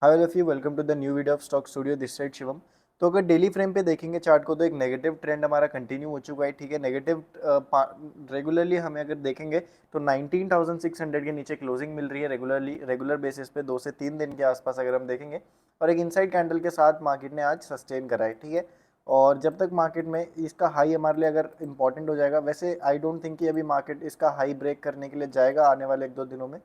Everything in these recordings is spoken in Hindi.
Hi all of you, welcome to the new video of Stock Studio. This side Shivam. तो अगर डेली फ्रेम पे देखेंगे चार्ट को तो एक नेगेटिव ट्रेंड हमारा कंटिन्यू हो चुका है। ठीक है, नेगेटिव रेगुलरली हमें अगर देखेंगे तो 19,600 के नीचे क्लोजिंग मिल रही है रेगुलर बेसिस पे 2 से 3 दिन के आसपास अगर हम देखेंगे। और एक इनसाइड कैंडल के साथ मार्केट ने आज सस्टेन करा है। ठीक है, और जब तक मार्केट में इसका हाई हमारे लिए अगर इंपॉर्टेंट हो जाएगा, वैसे आई डोंट थिंक कि अभी मार्केट इसका हाई ब्रेक करने के लिए जाएगा आने वाले 1-2 दिनों में।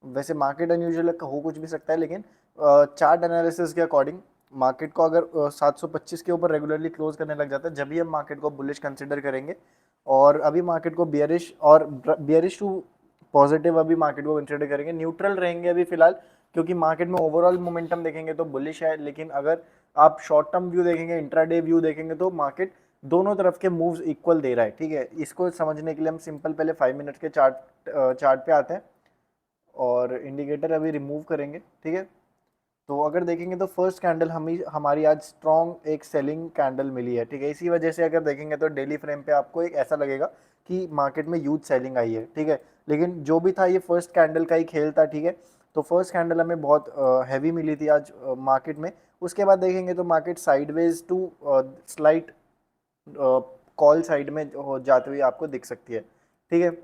वैसे मार्केट अनयूजुअल हो कुछ भी सकता है, लेकिन चार्ट एनालिसिस के अकॉर्डिंग मार्केट को अगर 725 के ऊपर रेगुलरली क्लोज करने लग जाता है, जब भी हम मार्केट को बुलिश कंसिडर करेंगे। और अभी मार्केट को बियरिश टू पॉजिटिव अभी मार्केट को कंसिडर करेंगे। न्यूट्रल रहेंगे अभी फिलहाल, क्योंकि मार्केट में ओवरऑल मोमेंटम देखेंगे तो बुलिश है, लेकिन अगर आप शॉर्ट टर्म व्यू देखेंगे, इंट्राडे व्यू देखेंगे, तो मार्केट दोनों तरफ के मूव्स इक्वल दे रहा है। ठीक है, इसको समझने के लिए हम सिंपल पहले 5 मिनट के चार्ट पे आते हैं और इंडिकेटर अभी रिमूव करेंगे। ठीक है, तो अगर देखेंगे तो फर्स्ट कैंडल हमारी आज स्ट्रॉन्ग एक सेलिंग कैंडल मिली है। ठीक है, इसी वजह से अगर देखेंगे तो डेली फ्रेम पे आपको एक ऐसा लगेगा कि मार्केट में ह्यूज सेलिंग आई है। ठीक है, लेकिन जो भी था ये फर्स्ट कैंडल का ही खेल था। ठीक है, तो फर्स्ट कैंडल हमें बहुत हैवी मिली थी आज मार्केट में। उसके बाद देखेंगे तो market sideways to slight call side में हो जाते हुए आपको दिख सकती है। ठीक है,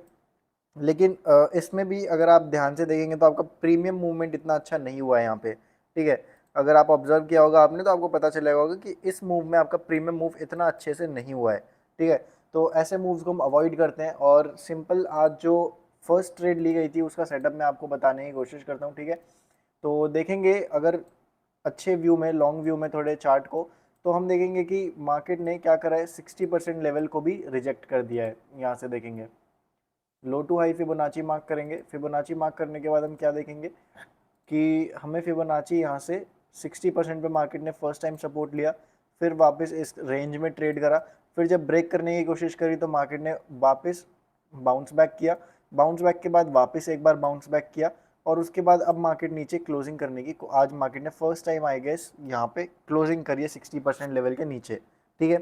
लेकिन इसमें भी अगर आप ध्यान से देखेंगे तो आपका प्रीमियम मूवमेंट इतना अच्छा नहीं हुआ है यहाँ पे। ठीक है, अगर आप ऑब्जर्व किया होगा आपने तो आपको पता चलेगा होगा कि इस मूव में आपका प्रीमियम मूव इतना अच्छे से नहीं हुआ है। ठीक है, तो ऐसे मूव्स को हम अवॉइड करते हैं और सिंपल आज जो फर्स्ट ट्रेड ली गई थी उसका सेटअप मैं आपको बताने की कोशिश करता हूँ। ठीक है, तो देखेंगे अगर अच्छे व्यू में, लॉन्ग व्यू में थोड़े चार्ट को, तो हम देखेंगे कि मार्केट ने क्या करा है, 60% लेवल को भी रिजेक्ट कर दिया है। यहाँ से देखेंगे लो टू हाई फिबोनाची मार्क करेंगे। फिबोनाची मार्क करने के बाद हम क्या देखेंगे कि हमें फिबोनाची यहाँ से 60% पे मार्केट ने फर्स्ट टाइम सपोर्ट लिया, फिर वापस इस रेंज में ट्रेड करा। फिर जब ब्रेक करने की कोशिश करी तो मार्केट ने वापस बाउंस बैक किया। बाउंस बैक के बाद वापस एक बार बाउंस बैक किया, और उसके बाद अब मार्केट नीचे क्लोजिंग करने की, आज मार्केट ने फर्स्ट टाइम आई गेस यहाँ पे क्लोजिंग करी है 60% लेवल के नीचे। ठीक है,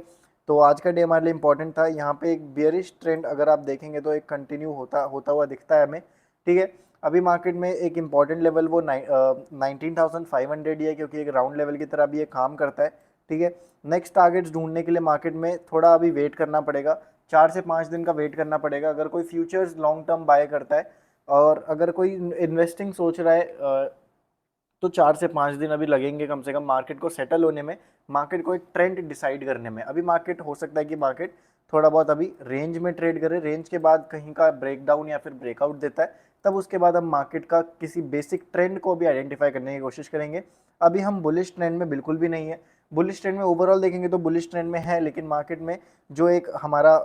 तो आज का डे हमारे लिए इंपॉर्टेंट था। यहाँ पे एक बियरिश ट्रेंड अगर आप देखेंगे तो एक कंटिन्यू होता होता हुआ दिखता है हमें। ठीक है, अभी मार्केट में एक इंपॉर्टेंट लेवल वो 19,500 ही है, क्योंकि एक राउंड लेवल की तरह भी ये काम करता है। ठीक है, नेक्स्ट टारगेट्स ढूंढने के लिए मार्केट में थोड़ा अभी वेट करना पड़ेगा, 4 से 5 दिन का वेट करना पड़ेगा अगर कोई फ्यूचर्स लॉन्ग टर्म बाय करता है। और अगर कोई इन्वेस्टिंग सोच रहा है तो 4 से 5 दिन अभी लगेंगे कम से कम मार्केट को सेटल होने में, मार्केट को एक ट्रेंड डिसाइड करने में। अभी मार्केट हो सकता है कि मार्केट थोड़ा बहुत अभी रेंज में ट्रेड करे, रेंज के बाद कहीं का ब्रेकडाउन या फिर ब्रेकआउट देता है, तब उसके बाद हम मार्केट का किसी बेसिक ट्रेंड को भी आइडेंटिफाई करने की कोशिश करेंगे। अभी हम बुलिश ट्रेंड में बिल्कुल भी नहीं है। बुलिश ट्रेंड में ओवरऑल देखेंगे तो बुलिश ट्रेंड में है, लेकिन मार्केट में जो एक हमारा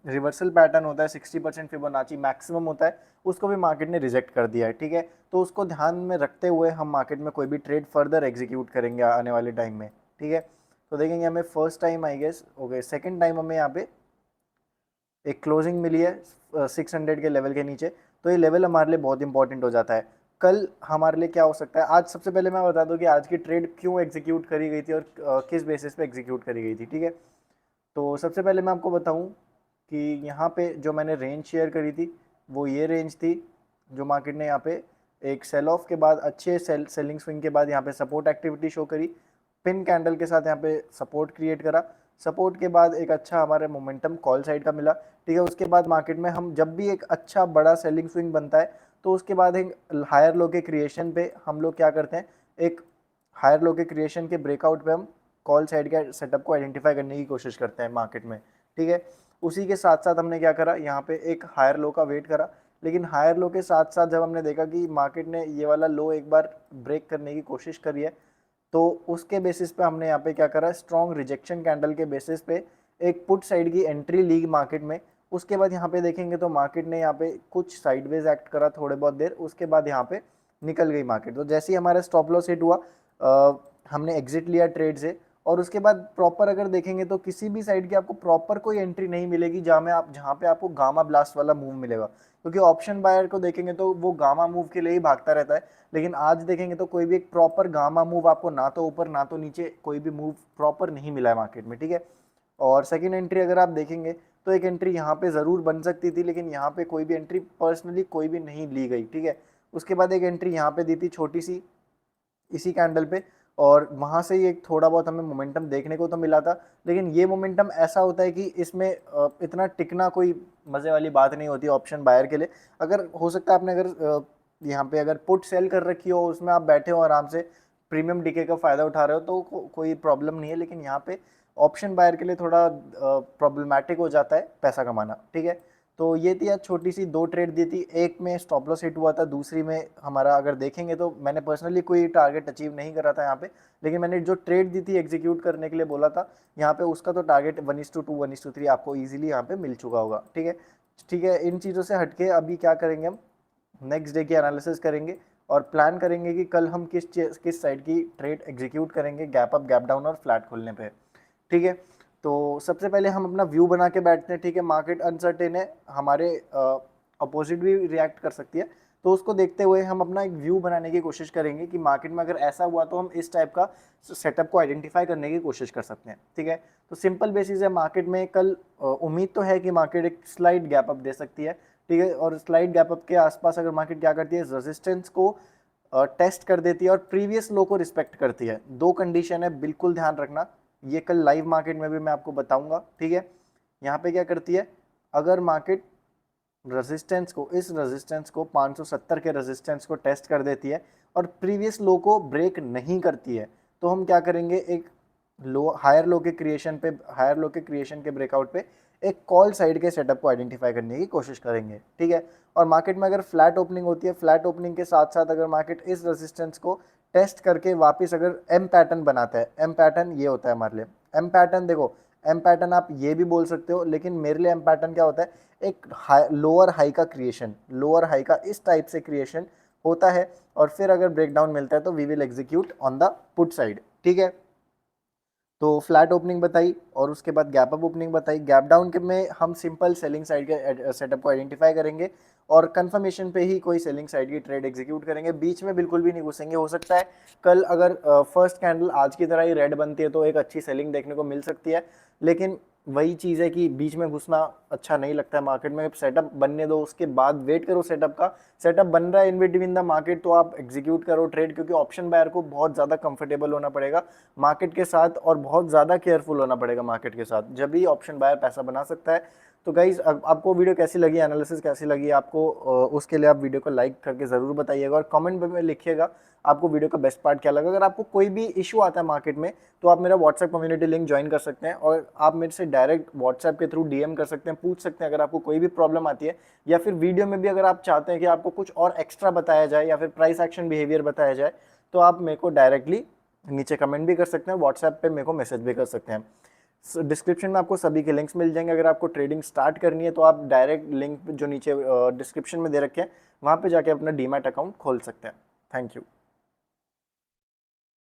रिवर्सल पैटर्न होता है, 60% फिबोनाची मैक्सिमम होता है, उसको भी मार्केट ने रिजेक्ट कर दिया है। ठीक है, तो उसको ध्यान में रखते हुए हम मार्केट में कोई भी ट्रेड फर्दर एग्जीक्यूट करेंगे आने वाले टाइम में। ठीक है, तो देखेंगे हमें फर्स्ट टाइम आई गेस हो गए, सेकेंड टाइम हमें यहाँ पे एक क्लोजिंग मिली है 600 के लेवल के नीचे। तो ये लेवल हमारे लिए बहुत इंपॉर्टेंट हो जाता है। कल हमारे लिए क्या हो सकता है, आज सबसे पहले मैं बता दूं कि आज की ट्रेड क्यों एग्जीक्यूट करी गई थी और किस बेसिस पे एग्जीक्यूट करी गई थी। ठीक है, तो सबसे पहले मैं आपको बताऊं कि यहाँ पे जो मैंने रेंज शेयर करी थी वो ये रेंज थी, जो मार्केट ने यहाँ पे एक सेल ऑफ के बाद अच्छे सेलिंग स्विंग के बाद यहाँ पे सपोर्ट एक्टिविटी शो करी, पिन कैंडल के साथ यहाँ पे सपोर्ट क्रिएट करा। सपोर्ट के बाद एक अच्छा हमारे मोमेंटम कॉल साइड का मिला। ठीक है, उसके बाद मार्केट में हम जब भी एक अच्छा बड़ा सेलिंग स्विंग बनता है तो उसके बाद एक हायर लो के क्रिएशन पे हम लोग क्या करते हैं, एक हायर लो के क्रिएशन के ब्रेकआउट पे हम कॉल साइड के सेटअप को आइडेंटिफाई करने की कोशिश करते हैं मार्केट में। ठीक है, उसी के साथ साथ हमने क्या करा, यहाँ पे एक हायर लो का वेट करा, लेकिन हायर लो के साथ साथ जब हमने देखा कि मार्केट ने ये वाला लो एक बार ब्रेक करने की कोशिश करी है, तो उसके बेसिस पे हमने यहाँ पे क्या करा, स्ट्रॉन्ग रिजेक्शन कैंडल के बेसिस पे एक पुट साइड की एंट्री ली मार्केट में। उसके बाद यहाँ पे देखेंगे तो मार्केट ने यहाँ पे कुछ साइडवेज एक्ट करा थोड़े बहुत देर, उसके बाद यहाँ पे निकल गई मार्केट। तो जैसे ही हमारा स्टॉप लॉस हिट हुआ हमने एग्जिट लिया ट्रेड से। और उसके बाद प्रॉपर अगर देखेंगे तो किसी भी साइड की आपको प्रॉपर कोई एंट्री नहीं मिलेगी जहाँ पे आपको गामा ब्लास्ट वाला मूव मिलेगा, क्योंकि ऑप्शन बायर को देखेंगे तो वो गामा मूव के लिए ही भागता रहता है। लेकिन आज देखेंगे तो कोई भी एक प्रॉपर गामा मूव आपको ना तो ऊपर ना तो नीचे कोई भी मूव प्रॉपर नहीं मिला है मार्केट में। ठीक है, और सेकंड एंट्री अगर आप देखेंगे तो एक एंट्री यहाँ पे ज़रूर बन सकती थी, लेकिन यहाँ पे कोई भी एंट्री पर्सनली कोई भी नहीं ली गई। ठीक है, उसके बाद एक एंट्री यहाँ पे दी थी छोटी सी, इसी कैंडल पे, और वहाँ से ही एक थोड़ा बहुत हमें मोमेंटम देखने को तो मिला था। लेकिन ये मोमेंटम ऐसा होता है कि इसमें इतना टिकना कोई मज़े वाली बात नहीं होती ऑप्शन बायर के लिए। अगर हो सकता है आपने अगर यहाँ पे अगर पुट सेल कर रखी हो, उसमें आप बैठे हो आराम से प्रीमियम डीके का फ़ायदा उठा रहे हो, तो कोई प्रॉब्लम नहीं है। लेकिन यहाँ पे ऑप्शन बायर के लिए थोड़ा प्रॉब्लमैटिक हो जाता है पैसा कमाना, ठीक है। तो ये थी आज छोटी सी 2 ट्रेड दी थी, एक में स्टॉप लॉस हिट हुआ था, दूसरी में हमारा अगर देखेंगे तो मैंने पर्सनली कोई टारगेट अचीव नहीं करा था यहाँ पे, लेकिन मैंने जो ट्रेड दी थी एग्जीक्यूट करने के लिए बोला था यहाँ पे, उसका तो टारगेट 1:2 1:3 आपको ईजिली यहाँ पे मिल चुका होगा, ठीक है। ठीक है, इन चीज़ों से हटके अभी क्या करेंगे, हम नेक्स्ट डे की एनालिसिस करेंगे और प्लान करेंगे कि कल हम किस साइड की ट्रेड एग्जीक्यूट करेंगे, गैप अप, गैप डाउन और फ्लैट खोलने पे, ठीक है। तो सबसे पहले हम अपना व्यू बना के बैठते हैं, ठीक है। मार्केट अनसर्टेन है, हमारे अपोजिट भी रिएक्ट कर सकती है, तो उसको देखते हुए हम अपना एक व्यू बनाने की कोशिश करेंगे कि मार्केट में अगर ऐसा हुआ तो हम इस टाइप का सेटअप को आइडेंटिफाई करने की कोशिश कर सकते हैं, ठीक है। तो सिंपल बेसिस है, मार्केट में कल उम्मीद तो है कि मार्केट एक स्लाइड गैप अप दे सकती है, ठीक है। और स्लाइड गैप अप के आसपास अगर मार्केट क्या करती है, रेजिस्टेंस को टेस्ट कर देती है और प्रीवियस लो को रिस्पेक्ट करती है। दो कंडीशन है, बिल्कुल ध्यान रखना, ये कल लाइव मार्केट में भी मैं आपको बताऊंगा, ठीक है। यहाँ पे क्या करती है, अगर मार्केट रेजिस्टेंस को, इस रेजिस्टेंस को 570 के रेजिस्टेंस को टेस्ट कर देती है और प्रीवियस लो को ब्रेक नहीं करती है, तो हम क्या करेंगे, एक लो, हायर लो के क्रिएशन पे, हायर लो के क्रिएशन के ब्रेकआउट पे एक कॉल साइड के सेटअप को आइडेंटिफाई करने की कोशिश करेंगे, ठीक है। और मार्केट में अगर फ्लैट ओपनिंग होती है, फ्लैट ओपनिंग के साथ साथ अगर मार्केट इस रेजिस्टेंस को टेस्ट करके वापस अगर एम पैटर्न बनाता है, एम पैटर्न ये होता है हमारे लिए, एम पैटर्न देखो, एम पैटर्न आप ये भी बोल सकते हो, लेकिन मेरे लिए एम पैटर्न क्या होता है, एक लोअर हाई का क्रिएशन, लोअर हाई का इस टाइप से क्रिएशन होता है, और फिर अगर ब्रेकडाउन मिलता है तो we will execute on the put side, ठीक है। तो फ्लैट ओपनिंग बताई और उसके बाद गैप अप ओपनिंग बताई, गैप डाउन के में हम सिंपल सेलिंग साइड के सेटअप को आइडेंटिफाई करेंगे और कंफर्मेशन पे ही कोई सेलिंग साइड की ट्रेड एग्जीक्यूट करेंगे, बीच में बिल्कुल भी नहीं घुसेंगे। हो सकता है कल अगर फर्स्ट कैंडल आज की तरह ही रेड बनती है तो एक अच्छी सेलिंग देखने को मिल सकती है, लेकिन वही चीज़ है कि बीच में घुसना अच्छा नहीं लगता है मार्केट में, सेटअप बनने दो, उसके बाद वेट करो सेटअप का, सेटअप बन रहा है इन बिटवीन द मार्केट तो आप एग्जीक्यूट करो ट्रेड, क्योंकि ऑप्शन बायर को बहुत ज़्यादा कंफर्टेबल होना पड़ेगा मार्केट के साथ और बहुत ज़्यादा केयरफुल होना पड़ेगा मार्केट के साथ, जब भी ऑप्शन बायर पैसा बना सकता है। तो गाइज आपको वीडियो कैसी लगी, एनालिसिस कैसी लगी आपको, उसके लिए आप वीडियो को लाइक करके ज़रूर बताइएगा और कमेंट में लिखिएगा आपको वीडियो का बेस्ट पार्ट क्या लगा। अगर आपको कोई भी इशू आता है मार्केट में तो आप मेरा व्हाट्सएप कम्युनिटी लिंक ज्वाइन कर सकते हैं और आप मेरे से डायरेक्ट व्हाट्सएप के थ्रू डीएम कर सकते हैं, पूछ सकते हैं अगर आपको कोई भी प्रॉब्लम आती है, या फिर वीडियो में भी अगर आप चाहते हैं कि आपको कुछ और एक्स्ट्रा बताया जाए या फिर प्राइस एक्शन बिहेवियर बताया जाए, तो आप मेरे को डायरेक्टली नीचे कमेंट भी कर सकते हैं, व्हाट्सएप पे मेरे को मैसेज भी कर सकते हैं। डिस्क्रिप्शन में आपको सभी के लिंक्स मिल जाएंगे, अगर आपको ट्रेडिंग स्टार्ट करनी है तो आप डायरेक्ट लिंक जो नीचे डिस्क्रिप्शन में दे रखे हैं वहाँ पे जाके अपना डीमैट अकाउंट खोल सकते हैं। Thank you.